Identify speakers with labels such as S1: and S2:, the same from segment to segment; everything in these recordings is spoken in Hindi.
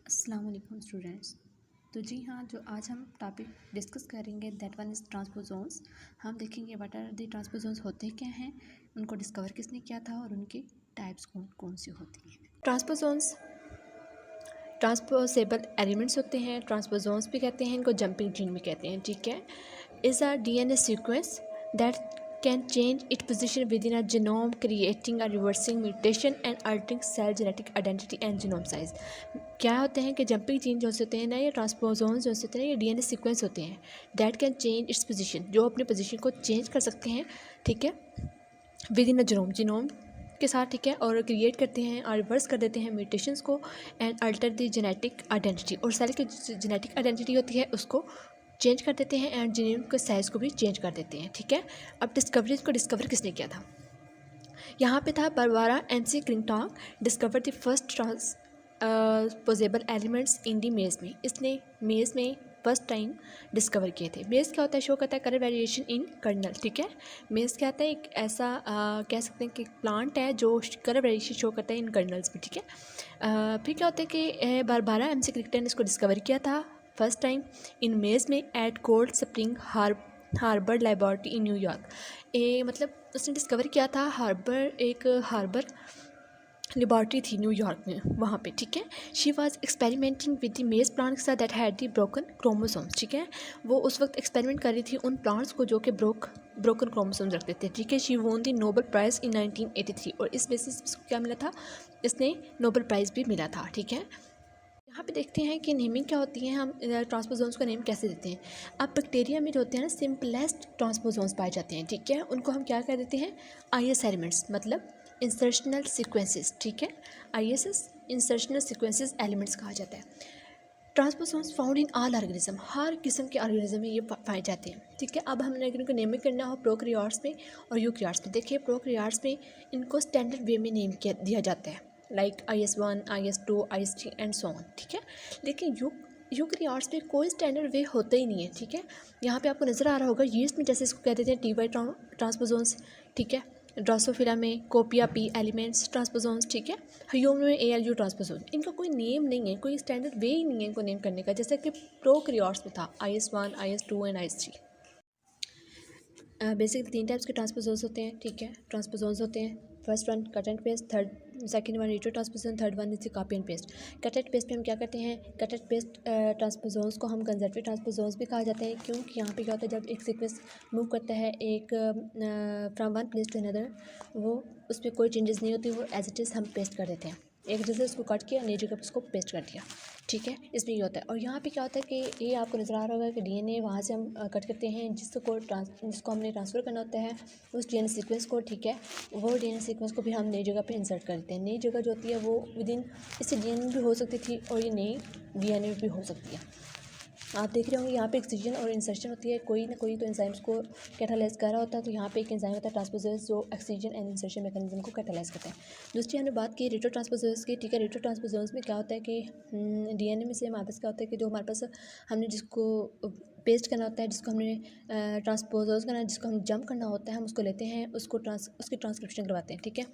S1: अस्सलाम वालेकुम स्टूडेंट्स। तो जी हाँ, जो आज हम टॉपिक डिस्कस करेंगे दैट वन इज़ ट्रांसपोज़ोन्स। हम देखेंगे व्हाट आर द ट्रांसपोज़ोन्स होते क्या हैं, उनको डिस्कवर किसने किया था और उनकी टाइप्स कौन कौन सी होती हैं। ट्रांसपोज़ोन्स ट्रांसपोजेबल एलिमेंट्स होते हैं, ट्रांसपोज़ोन्स भी कहते हैं, इनको जंपिंग जीन भी कहते हैं। ठीक है, is a DNA sequence that can change its position within a genome, creating a reversing mutation and altering cell genetic identity and genome size। क्या होते हैं कि जंपिंग जीन जो होते हैं ना, ये ट्रांसपोज़ोन्स जो होते हैं ये डीएनए सीक्वेंस होते हैं that can change its position, जो अपनी पोजीशन को चेंज कर सकते हैं। ठीक है, विद इन अ जीनोम के साथ। ठीक है, और क्रिएट करते हैं और रिवर्स कर देते हैं म्यूटेशंस को and alter the genetic identity, और सेल की जेनेटिक आइडेंटिटी होती है उसको चेंज कर देते हैं एंड जीनोम के साइज़ को भी चेंज कर देते हैं। ठीक है, अब इसको डिस्कवर किसने किया था? यहाँ पे था Barbara McClintock discover the first transposable elements in the maize में। इसने मेज़ में फर्स्ट टाइम डिस्कवर किए थे। मेज़ क्या होता है? शो करता है कलर वेरिएशन इन कर्नल। ठीक है, मेज़ क्या होता है? एक ऐसा कह सकते हैं कि प्लांट है जो कलर वेरिएशन शो करता है इन कर्नल्स में। ठीक है, फिर क्या होता है कि बारबारा एनसी क्लिंटन ने इसको डिस्कवर किया था फर्स्ट टाइम इन मेज़ में at Cold Spring Harbor Laboratory in New York. मतलब उसने डिस्कवर किया था एक हार्बर लेबॉर्ट्री थी न्यूयॉर्क में, वहाँ पे। ठीक है, she was experimenting with the maize plants that had the broken chromosomes. ठीक है, वो उस वक्त एक्सपेरिमेंट कर रही थी उन प्लांट्स को जो कि ब्रोकन क्रोमोसोम्स रखते थे। ठीक है, शी वोन दी नोबेल प्राइज़ इन 1983, और इस बेसिस इसको क्या मिला था? इसने नोबेल प्राइज़ भी मिला था। ठीक है, यहाँ पे देखते हैं कि नेमिंग क्या होती है, हम ट्रांसपोज़ोन्स को नेम कैसे देते हैं। अब बैक्टीरिया में जो होते हैं ना, सिंपलेस्ट ट्रांसपोज़ोन्स पाए जाते हैं। ठीक है, उनको हम क्या कह देते हैं? आईएस एलिमेंट्स, मतलब इंसर्शनल सीक्वेंसेस। ठीक है, आईएसएस इंसर्शनल सीक्वेंसेस एलिमेंट्स कहा जाता है। ट्रांसपोज़ोन्स फाउंड इन ऑल ऑर्गेनिज्म, हर किस्म के ऑर्गेनिज्म में ये पाए जाते हैं। ठीक है, अब हमने अगर इनको नेमिंग करना हो प्रोकैरियोट्स में और यूकैरियोट्स में, देखिए प्रोकैरियोट्स में इनको स्टैंडर्ड वे में नेम दिया जाता है, like IS1, IS2, IS3 and so on. ठीक है, लेकिन यूकैरियोट्स में कोई स्टैंडर्ड वे होता ही नहीं है। ठीक है, यहाँ पे आपको नज़र आ रहा होगा यीस्ट में जैसे इसको कहते थे TY ट्रांसपोज़ोन्स। ठीक है, ड्रोसोफिला में कोपिया P एलिमेंट्स ट्रांसपोज़ोन्स। ठीक है, ह्यूमन में ALU ट्रांसपोज़ोन। इनका कोई नेम नहीं है, कोई स्टैंडर्ड वे ही नहीं है इनको नेम करने का, जैसे कि प्रोकैरियोट्स में था IS1, IS2 and IS3। Basically 3 types के ट्रांसपोज़ोन्स होते हैं। ठीक है, ट्रांसपोज़ोन्स होते हैं, first one cut and paste, second one retrotransposon, third one is copy and paste. Cut and paste में हम क्या करते हैं? कट एंड पेस्ट ट्रांसपोज़ोन्स को हम कंजर्वेटिव ट्रांसपोज़ोन्स भी कहा जाता है, क्योंकि यहाँ पे क्या होता है, जब एक सीक्वेंस मूव करता है एक from one place to another, वो उस पर कोई चेंजेस नहीं होती, वो एज इट इज़ हम पेस्ट कर देते हैं। एक जैसे उसको कट किया, नई जगह पर उसको पेस्ट कर दिया। ठीक है, इसमें ये होता है। और यहाँ पे क्या होता है कि ये आपको नज़र आ रहा होगा कि DNA वहाँ से हम कट करते हैं, जिसको हमने ट्रांसफ़र करना होता है उस DNA सीक्वेंस को। ठीक है, वो DNA सीक्वेंस को भी हम नई जगह पे इंसर्ट करते हैं। नई जगह जो होती है वो विदिन इससे DNA भी हो सकती थी और ये नई DNA भी हो सकती है। आप देख रहे होंगे यहाँ पे एक्ससिजन और इंसर्शन होती है, कोई ना कोई तो एंजाइम्स को कैटालाइज कर रहा होता है। तो यहाँ पे एक एंजाइम होता है ट्रांसपोज़र्स जो एक्ससिजन एंड इंसर्शन मैकेनिज्म को कैटालाइज करता है। दूसरी हमने बात की रेट्रो ट्रांसपोज़र्स की। ठीक है, रेट्रो ट्रांसपोज़र्स में क्या होता है कि DNA में से हमारे पास क्या होता है कि जो हमारे पास हमने जिसको पेस्ट करना होता है, जिसको हमने ट्रांसपोज़र्स करना है, जिसको हम जंप करना होता है, हम उसको लेते हैं, उसकी ट्रांसक्रिप्शन करवाते हैं। ठीक है,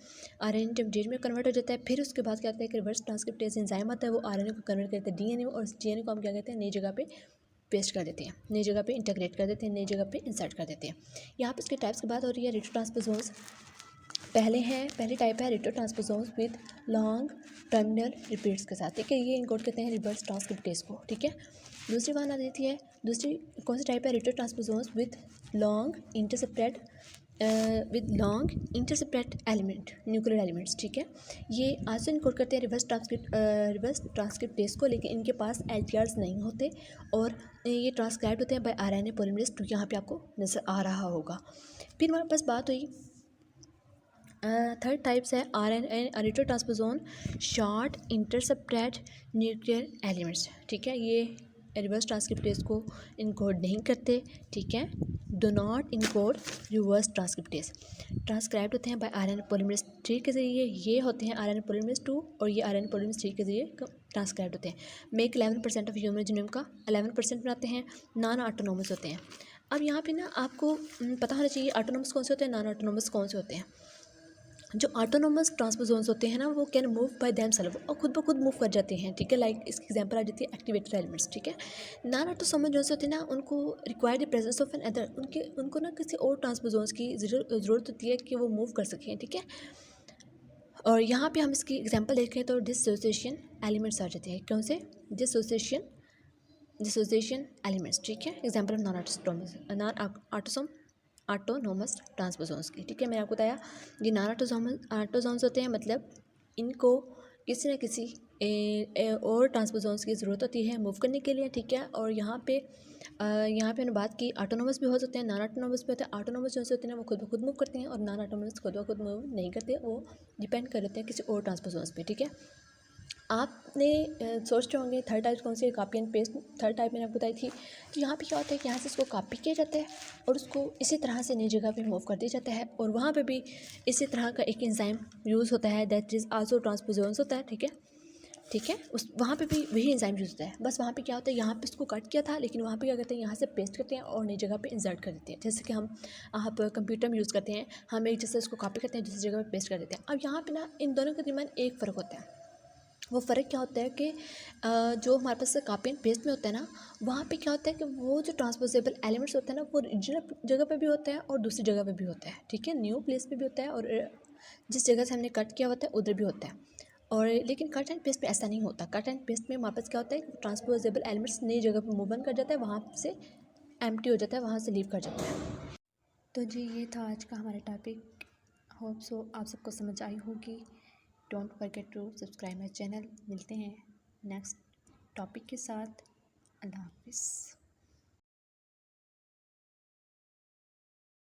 S1: RNA जब DNA में कन्वर्ट हो जाता है, फिर उसके बाद क्या होता है कि रिवर्स ट्रांसक्रिप्टेज एंजाइम आता है, वो RNA को कन्वर्ट करता है DNA में, और DNA को हम क्या कहते हैं, नई जगह पे पेस्ट कर देते हैं, नई जगह पे इंटीग्रेट कर देते हैं, नई जगह पे इंसर्ट कर देते हैं। यहाँ पे इसके टाइप्स की बात हो रही है। रेट्रो ट्रांसपोज़ोन्स पहली टाइप है retrotransposons with long terminal repeats के साथ। ठीक है, ये इनकोड करते हैं रिवर्स ट्रांसक्रिप्टेज को। ठीक है, दूसरी बात आ जाती है, दूसरी कौन सी टाइप है? Retrotransposons with long intercepted element, nuclear elements. ठीक है, ये आंसर इनकोड करते हैं रिवर्स ट्रांसक्रिप्टेज को, लेकिन इनके पास LTRs नहीं होते और ये ट्रांसक्राइब्ड होते हैं बाय RNA पॉलीमरेज 2। यहाँ पे आपको नज़र आ रहा होगा। फिर हमारे पास बात हुई थर्ड टाइप्स है RNA retrotransposon short intercepted nuclear elements. ठीक है, ये रिवर्स ट्रांसक्रिप्टेज को इनकोड नहीं करते। ठीक है, do not encode reverse transcriptase. Transcribed होते हैं बाय RNA पॉलीमरेज 3 के ज़रिए। ये होते हैं RNA पॉलीमरेज 2 और ये RNA पॉलीमरेज 3 के ज़रिए ट्रांसक्राइब्ड होते हैं। मेक 11% ऑफ ह्यूमन जीनोम का 11% बनाते हैं। नॉन ऑटोनोमस होते हैं। अब यहाँ पे ना आपको पता होना चाहिए ऑटोनोमस कौन से होते हैं, नॉन ऑटोनोमस कौन से होते हैं। जो ऑटोनोमस ट्रांसपोजोन्स होते हैं ना वो कैन मूव बाय देमसेल्फ और खुद ब खुद मूव कर जाते हैं, ठीक है। लाइक इसकी एग्जांपल आ जाती है एक्टिवेटेड एलिमेंट्स, ठीक है। नॉन ऑटोसोमल जो होते हैं ना उनको require the presence of another, उनको ना किसी और ट्रांसपोजोन्स की ज़रूरत होती है कि वो मूव कर सकें, ठीक है। और यहाँ पे हम इसकी एग्जांपल देखें तो डिसोसिएशन एलिमेंट्स आ जाते हैं। कौन से? डिसोसिएशन एलिमेंट्स, ठीक है। एग्जांपल नॉन ऑटोनोमस ट्रांसपोजोन्स की, ठीक है। मैंने आपको बताया ये नॉन ऑटोसोम्स होते हैं, मतलब इनको किसी न किसी और ट्रांसपोजोन्स की ज़रूरत होती है मूव करने के लिए, ठीक है। और यहाँ पे हमने बात की ऑटोनोमस भी हो सकते हैं, नॉन ऑटोनोमस भी होते हैं। ऑटोनोमस जो होते हैं ना वो खुद ब खुद मूव करते हैं और नॉन ऑटोनोमस खुद ब खुद मूव नहीं करते, वो डिपेंड कर लेते हैं किसी और ट्रांसपोजोन्स पे, ठीक है। आपने सोच रहे होंगे थर्ड टाइप कौन सी है, copy and paste. Third type मैंने आपको बताई थी। तो यहाँ पे क्या होता है कि यहाँ से इसको कॉपी किया जाता है और उसको इसी तरह से नई जगह पे मूव कर दिया जाता है, और वहाँ पे भी इसी तरह का एक एंजाइम यूज़ होता है दैट इज़ आल्सो ट्रांसपोजोन्स होता है, ठीक है। उस वहाँ पे भी वही एंजाइम यूज़ होता है, बस वहाँ पे क्या होता है यहाँ पे इसको कट किया था, लेकिन वहाँ पे क्या करते हैं यहाँ से पेस्ट करते हैं और नई जगह पे इंसर्ट कर देते हैं। जैसे कि आप कंप्यूटर में यूज़ करते हैं, हम एक जैसे इसको कॉपी करते हैं दूसरी जगह पे पेस्ट कर देते हैं। अब यहाँ पे ना इन दोनों के दरमियान एक फ़र्क होता है। वो फ़र्क क्या होता है कि जो हमारे पास कॉपी एंड पेस्ट में होता है ना, वहाँ पे क्या होता है कि वो जो ट्रांसपोजेबल एलिमेंट्स होते हैं ना वो ओरिजिनल जगह पे भी होता है और दूसरी जगह पे भी होता है, ठीक है। न्यू प्लेस पे भी होता है और जिस जगह से हमने कट किया होता है उधर भी होता है। और लेकिन कट एंड पेस्ट में ऐसा नहीं होता। कट एंड पेस्ट में हमारे पास क्या होता है, ट्रांसपोजेबल एलिमेंट्स नई जगह पर मूव ऑन कर जाता है, वहाँ से एम्प्टी हो जाता है, वहाँ से लीव कर जाता है। तो जी ये था आज का हमारा टॉपिक। होप सो आप सबको समझ आई होगी। Don't forget to subscribe my channel. मिलते हैं नेक्स्ट टॉपिक के साथ। अल्लाह हाफिज़।